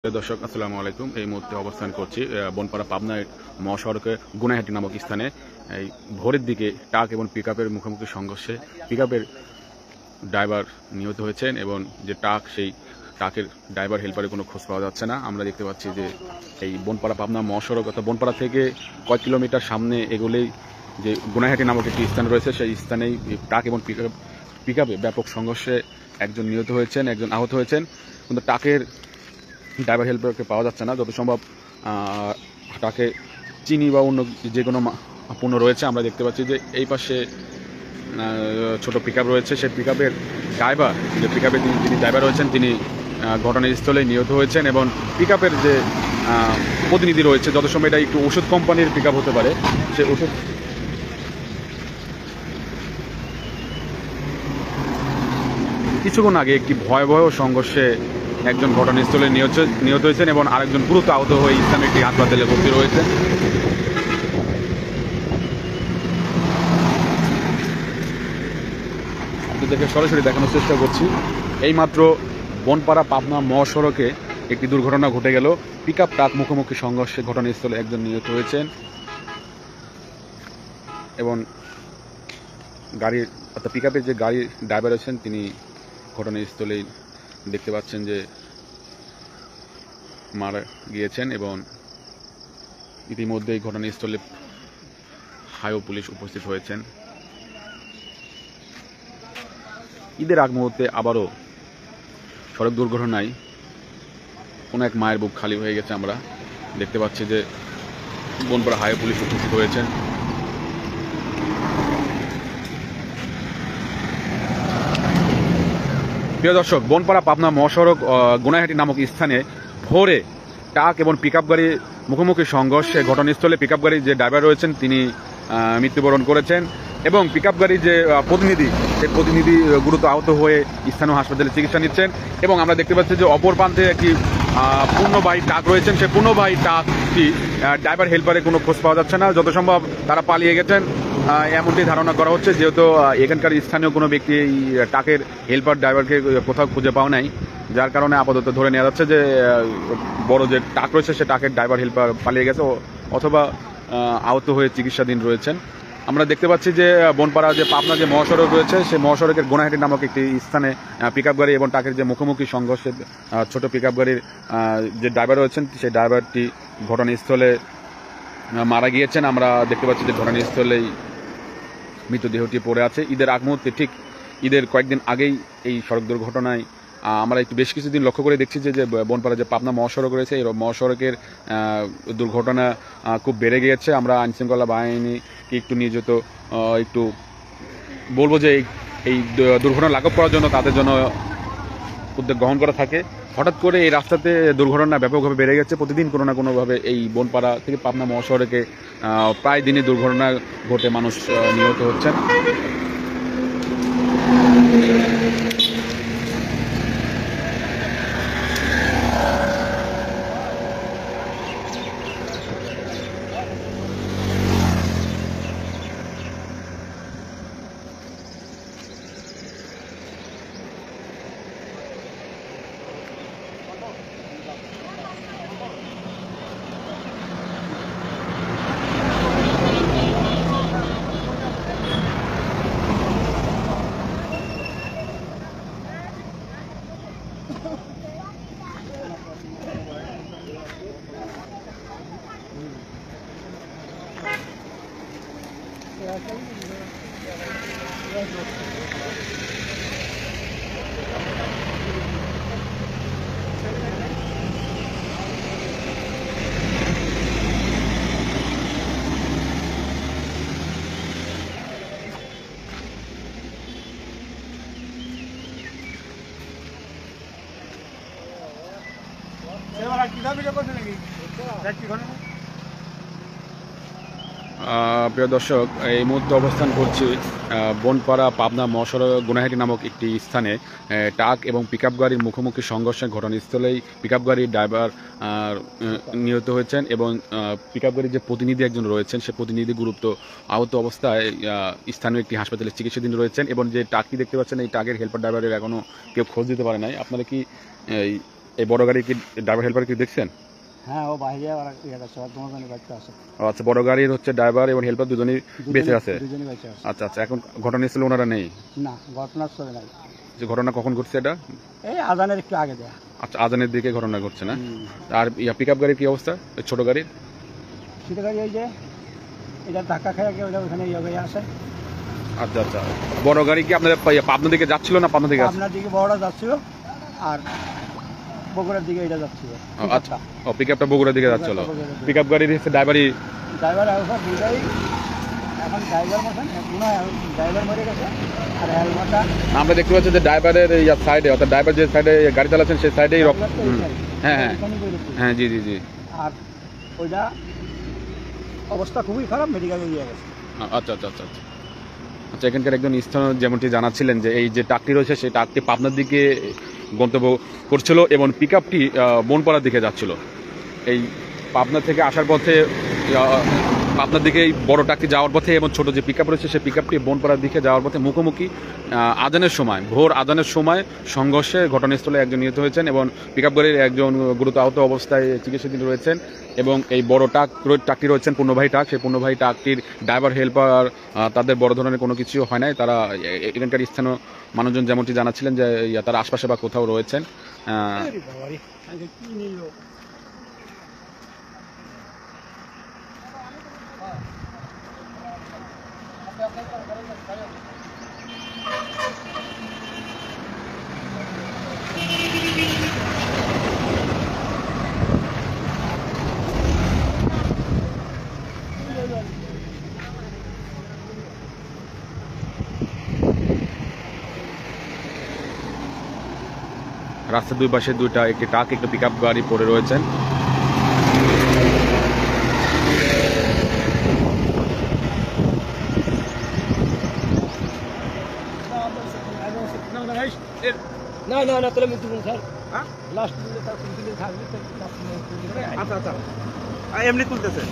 দর্শক আসসালামু আলাইকুম। এই মুহূর্তে অবস্থান করছি বনপাড়া পাবনা মহাসড়কের গুনাহাটি নামক স্থানে। এই ভোরের দিকে ট্রাক এবং পিকআপের মুখোমুখি সংঘর্ষে পিকআপের ড্রাইভার নিহত হয়েছেন এবং যে ট্রাক সেই ট্রাকের ড্রাইভার হেল্পারের কোনো খোঁজ পাওয়া যাচ্ছে না। আমরা দেখতে পাচ্ছি যে এই বনপাড়া পাবনা মহাসড়ক অর্থাৎ বনপাড়া থেকে কয়েক কিলোমিটার সামনে এগুলোই যে গুনাহাটি নামক একটি স্থান রয়েছে, সেই স্থানেই ট্রাক এবং পিকআপে ব্যাপক সংঘর্ষে একজন নিহত হয়েছেন, একজন আহত হয়েছেন। কিন্তু ট্রাকের ড্রাইভার হেল্পারকে পাওয়া যাচ্ছে না। যত সম্ভব ট্রাকে চিনি বা অন্য যে কোনো পণ্য রয়েছে। আমরা দেখতে পাচ্ছি যে এই পাশে ছোট পিকআপ রয়েছে, সেই পিকআপের ড্রাইভার যে পিকআপের যিনি ড্রাইভার রয়েছেন তিনি ঘটনাস্থলে নিহত হয়েছেন এবং পিকআপের যে প্রতিনিধি রয়েছে, যত সময় এটা একটু ওষুধ কোম্পানির পিকআপ হতে পারে, সে ওষুধ কিছুক্ষণ আগে একটি ভয়াবহ সংঘর্ষে একজন ঘটনাস্থলে নিহত হয়েছেন এবং আরেকজন গুরুতর আহত হয়ে স্থানীয় একটি হাসপাতালে ভর্তি রয়েছেন। আপনাদেরকে সরাসরি দেখানোর চেষ্টা করছি। এইমাত্র বনপাড়া পাবনা মহাসড়কে একটি দুর্ঘটনা ঘটে গেল। পিকআপ ট্রাক মুখোমুখি সংঘর্ষে ঘটনাস্থলে একজন নিহত হয়েছেন এবং গাড়ির অর্থাৎ পিকআপের যে গাড়ির ড্রাইভার আছেন তিনি ঘটনাস্থলেই দেখতে পাচ্ছেন যে মারা গিয়েছেন এবং ইতিমধ্যেই ঘটনাস্থলে হাইওয়ে পুলিশ উপস্থিত হয়েছেন। ঈদের আগ মুহূর্তে আবারও সড়ক দুর্ঘটনায় কোনো এক মায়ের বুক খালি হয়ে গেছে। আমরা দেখতে পাচ্ছি যে বনপাড়া হাইওয়ে পুলিশ উপস্থিত হয়েছেন। প্রিয় দর্শক, বনপাড়া পাবনা মহাসড়ক গুনাহাটি নামক স্থানে ভোরে ট্রাক এবং পিকআপ গাড়ি মুখোমুখি সংঘর্ষে ঘটনাস্থলে পিকআপ গাড়ির যে ড্রাইভার রয়েছেন তিনি মৃত্যুবরণ করেছেন এবং পিকআপ গাড়ির যে প্রতিনিধি সেই প্রতিনিধি গুরুতর আহত হয়ে স্থানীয় হাসপাতালে চিকিৎসা নিচ্ছেন এবং আমরা দেখতে পাচ্ছি যে অপর প্রান্তে একটি পূর্ণবাহী ট্রাক রয়েছেন, সেই পূর্ণবাহী ট্রাকটি ড্রাইভার হেল্পারের কোনো খোঁজ পাওয়া যাচ্ছে না। যত সম্ভব তারা পালিয়ে গেছেন এমনটি ধারণা করা হচ্ছে, যেহেতু এখানকার স্থানীয় কোনো ব্যক্তি এই ট্রাকের হেল্পার ড্রাইভারকে কোথাও খুঁজে পাওয়া নাই, যার কারণে আপাতত ধরে নেওয়া যাচ্ছে যে বড় যে ট্রাক রয়েছে সে ট্রাকের ড্রাইভার হেল্পার পালিয়ে গেছে অথবা আহত হয়ে চিকিৎসাধীন রয়েছেন। আমরা দেখতে পাচ্ছি যে বনপাড়া যে পাবনা যে মহাসড়ক রয়েছে সেই মহাসড়কের গুনাহাটি নামক একটি স্থানে পিকআপ গাড়ি এবং ট্রাকের যে মুখোমুখি সংঘর্ষে ছোট পিকআপ গাড়ির যে ড্রাইভার রয়েছেন সেই ড্রাইভারটি ঘটনাস্থলে মারা গিয়েছেন। আমরা দেখতে পাচ্ছি যে ঘটনাস্থলেই মৃতদেহটি পড়ে আছে। ঈদের আগ মুহূর্তে ঠিক ঈদের কয়েকদিন আগেই এই সড়ক দুর্ঘটনায় আমরা একটু বেশ কিছুদিন লক্ষ্য করে দেখছি যে বনপাড়া যে পাবনা মহাসড়ক রয়েছে এই মহাসড়কের দুর্ঘটনা খুব বেড়ে গিয়েছে। আমরা আইনশৃঙ্খলা বাহিনীকে একটু নিয়োজিত একটু বলবো যে এই দুর্ঘটনা লাঘব করার জন্য তাদের জন্য উদ্যোগ গ্রহণ করা থাকে। হঠাৎ করে এই রাস্তাতে দুর্ঘটনা ব্যাপকভাবে বেড়ে গেছে। প্রতিদিন কোনো না কোনোভাবে এই বনপাড়া থেকে পাবনা মহাসড়কে প্রায় দিনই দুর্ঘটনা ঘটে মানুষ নিহত হচ্ছেন। প্রিয় দর্শক, এই মুহূর্তে অবস্থান করছি বনপাড়া পাবনা মহাসড়ক গুনাহাটি নামক একটি স্থানে। ট্রাক এবং পিকআপ গাড়ির মুখোমুখি সংঘর্ষের ঘটনাস্থলেই পিকআপ গাড়ির ড্রাইভার নিহত হয়েছেন এবং পিকআপ গাড়ির যে প্রতিনিধি একজন রয়েছেন সে প্রতিনিধি গুরুতর আহত অবস্থায় স্থানীয় একটি হাসপাতালে চিকিৎসাধীন রয়েছেন এবং যে ট্রাকটি দেখতে পাচ্ছেন এই ট্রাকের হেল্পার ড্রাইভারের এখনও কেউ খোঁজ দিতে পারে নাই। আপনারা কি এই বড় গাড়ি কি ড্রাইভার হেল্পার কি দেখছেন? হ্যাঁ, ও বাইরে ইয়ে করছে, ওর দুজনই বাচ্চা আছে। ও আচ্ছা, বড় গাড়ির হচ্ছে ড্রাইভার এবং হেল্পার দুজনেই বেঁচে আছে। দুজনই বাচ্চা আছে। আচ্ছা আচ্ছা, এখন ঘটনাস্থলে ওনারা নেই? না, ঘটনাস্থলে নাই। যে ঘটনা কখন ঘটছে এটা? এই আজানের একটু আগে দেয়া। আচ্ছা, আজানের দিকে ঘটনা ঘটছে না? আর পিক আপ গাড়ির কি অবস্থা, ওই ছোট গাড়ির? ছোট গাড়ি ওই যে এটা ধাক্কা খেয়ে গিয়ে ওটা ওখানে ইয়ে হয়ে আসে। আচ্ছা আচ্ছা, বড় গাড়ি কি আপনাদের পাবনা দিকে যাচ্ছিল না পাবনা দিকে? আপনার দিকে বড়টা যাচ্ছিল আর বগুড়ার দিকে এটা যাচ্ছিল। আচ্ছা, ও পিক আপটা বগুড়ার দিকে যাচ্ছিল। পিক আপ গাড়ির হচ্ছে ড্রাইভারই দুটাই এখন ড্রাইভার মতন ড্রাইভার মরে গেছে আর হেলমেটটা আমরা দেখতে পাচ্ছি যে ড্রাইভারের সাইডে, অর্থাৎ ড্রাইভার যে সাইডে গাড়ি চালাচ্ছেন সেই সাইডেই হ্যাঁ হ্যাঁ হ্যাঁ, জি জি জি। আর ওইটা অবস্থা খুবই খারাপ, মেডিকেলে নিয়ে গেছে। আচ্ছা আচ্ছা আচ্ছা আচ্ছা আচ্ছা, এখানকার একজন স্থানীয় যেমনটি জানাচ্ছিলেন যে এই যে ট্রাকটি রয়েছে সেই ট্রাকটি পাবনার দিকে গন্তব্য করছিল এবং পিক আপটি বনপাড়ার দিকে যাচ্ছিল। এই পাবনা থেকে আসার পথে পাবনার দিকে এই বড় ট্রাকটি যাওয়ার পথে এবং ছোট যে পিক আপ রয়েছে সেই পিক আপটি বনপাড়ার দিকে যাওয়ার পথে মুখোমুখি আজানের সময়, ভোর আজানের সময় সংঘর্ষে ঘটনাস্থলে একজন নিহত হয়েছেন এবং পিক আপ গাড়ির একজন গুরুতর আহত অবস্থায় চিকিৎসাধীন রয়েছেন। এবং এই বড় ট্রাকটি রয়েছেন পূর্ণবাহী ট্রাক, সেই পূর্ণবাহী ট্রাকটির ড্রাইভার হেল্পার তাদের বড় ধরনের কোনো কিছু হয় নাই। তারা এখানকার স্থানীয় মানুষজন যেমনটি জানাচ্ছিলেন যে তারা আশপাশে বা কোথাও রয়েছেন। রাস্তার দুই পাশে দুইটা, একটি ট্রাক একটি পিক আপ গাড়ি পড়ে রয়েছেন। না না না, তাহলে মৃত্যু স্যার। হ্যাঁ, লাস্ট থাকবে। আচ্ছা আচ্ছা, এমনি তুলতেছে।